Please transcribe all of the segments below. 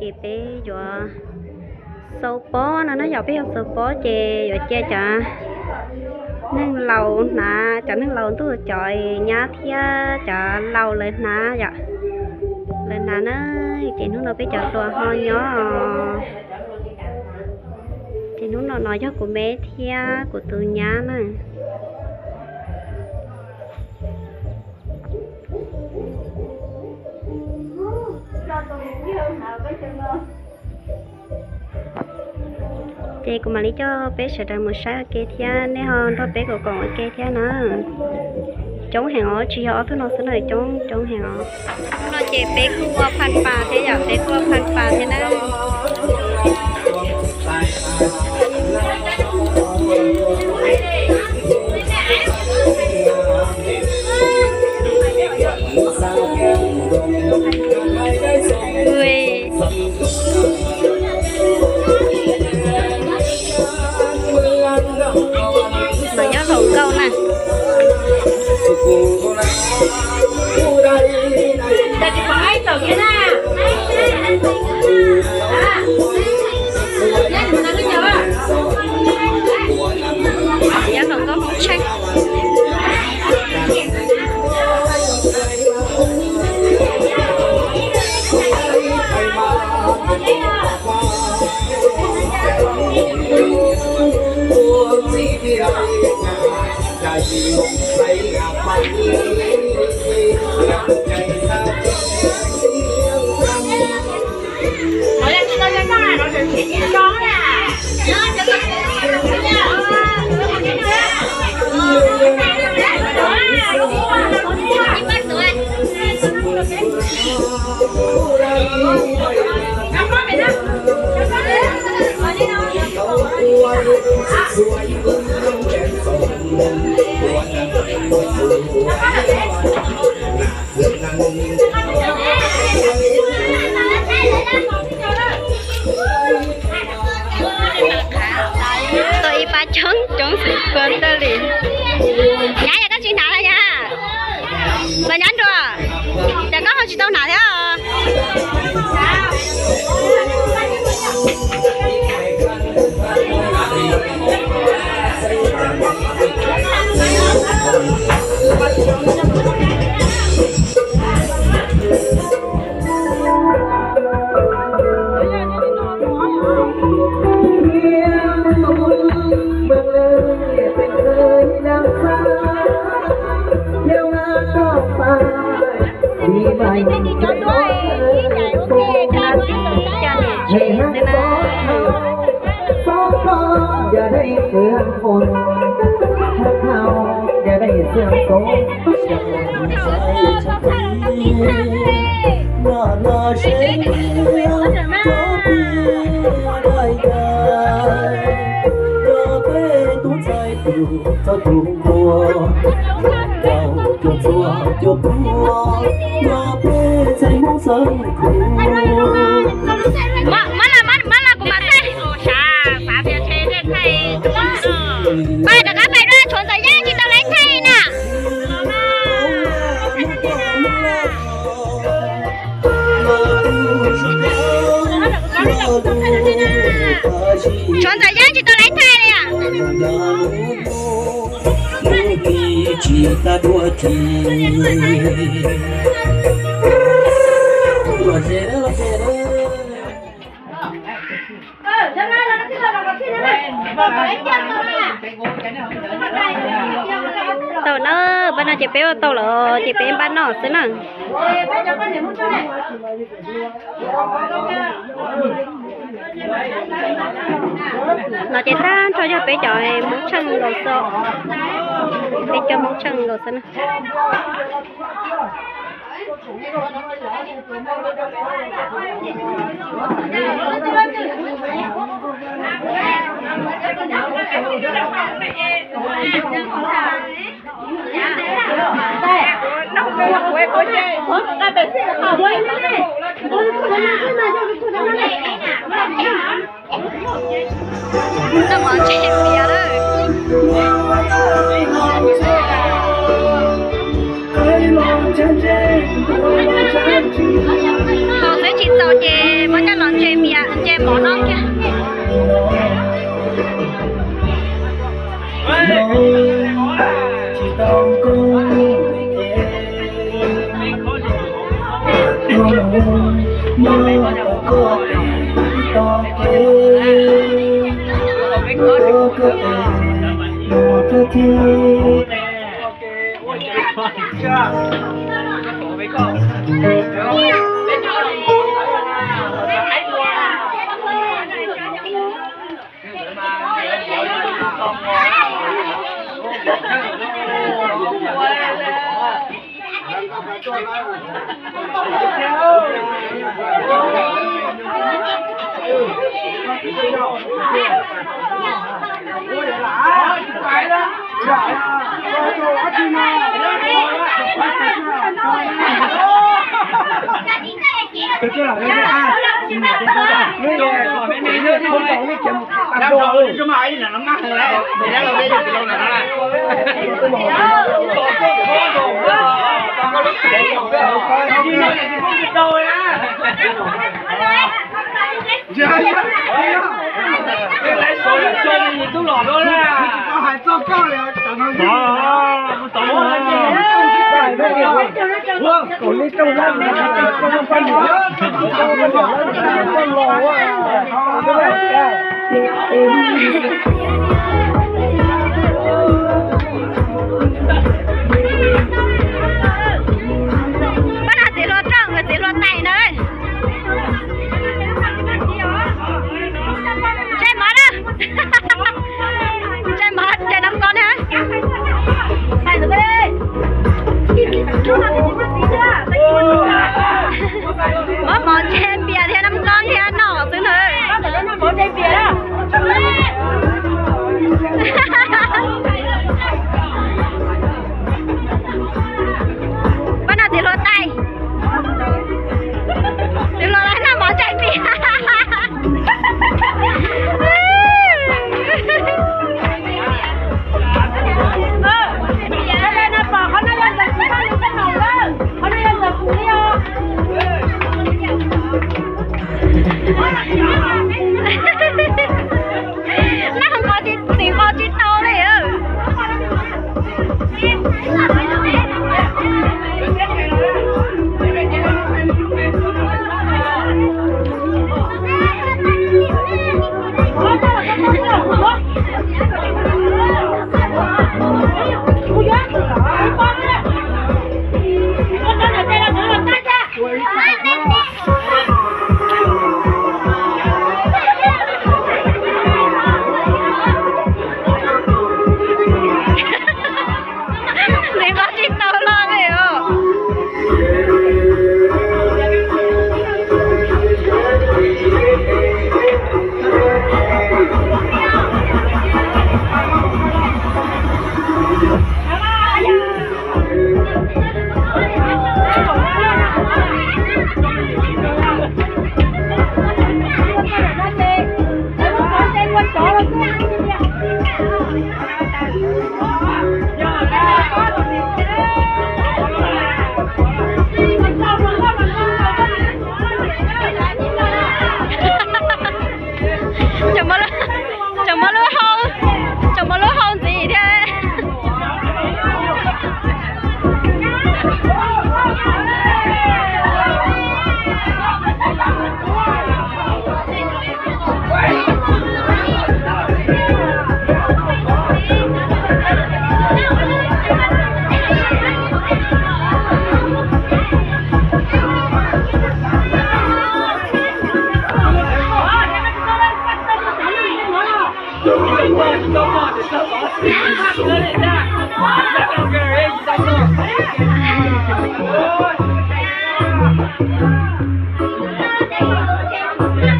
chị bé vừa sâu bó nó giờ bé sâu bó chị vừa chơi chả nên lầu nà chả nên lầu tôi chọi nhá thia chả lầu lên nà dạ lên nà nó chị nó bé chợ đùa ho nhó chị nó nói cho của bé thia của từ nhá này chị cũng mà lý cho bé sẽ ra một sáng kia thia nên hơn thôi bé còn ở kia thia nữa chống hàng ó chỉ họ thứ nó sẽ này chống hàng ó nó chị bé khu phan pà thế giờ bé khu phan pà thế này mà nhớ thủ câu nè nhớ thủ câu không chắc tôi ba chống sự quên tới liền nhá giờ có chuyện nào đây nha bà nhắn rồi giờ có không chị đâu nào thế à giờ đây sương phồn thất hào giờ đây sương số nó sẽ cho tù mùa đầu chuột chua chuột mùa nó bé say muốn sớm ba đã có bài ra chuẩn thời gian thì tao lấy thay nè chuẩn thời gian thì tao lấy thay này à chỉ ta đua thì Jangan, tàu nó bên nó chỉ bé tàu là chỉ bé bán nó xí nè nó chỉ ta cho bé chọi muốn chân đồ sọ bé cho muốn chân đồ xí nè nó món chè bia đó họ sẽ chỉ tàu chè mới cho lon chè bia chè mỏ non kia Cái chưa là cái à, chỉ là cái đó là mấy mấy nước không có cái kiếm ăn đồ luôn, chứ mà ấy là nó mắc rồi đấy, để ra đầu đây được đâu là nó là. Rồi á. Cái lái số là chơi gì cũng lọt luôn á. Tao hay cho cao này, tao nói. Tao nói. Còn đi trong lắm, trong phân nữa. Trong lò quá. bắt đầu chỉ lo trăng rồi chỉ lo này nữa chơi mất á chơi mất chơi 5 con hả này rồi mất món chơi bia thì 5 con thì nọ xứ này món chơi bia đó Hãy subscribe cho kênh Ghiền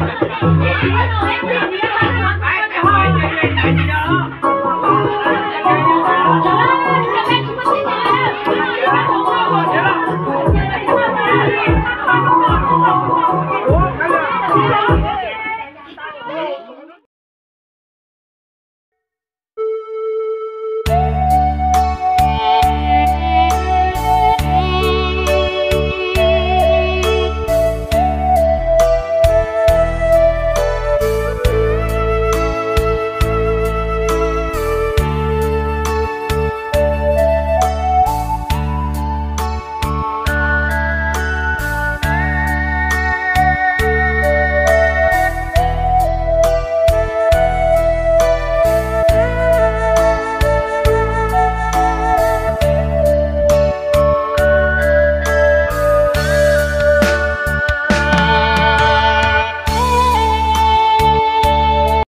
Mì Gõ để không bỏ lỡ những video hấp dẫn.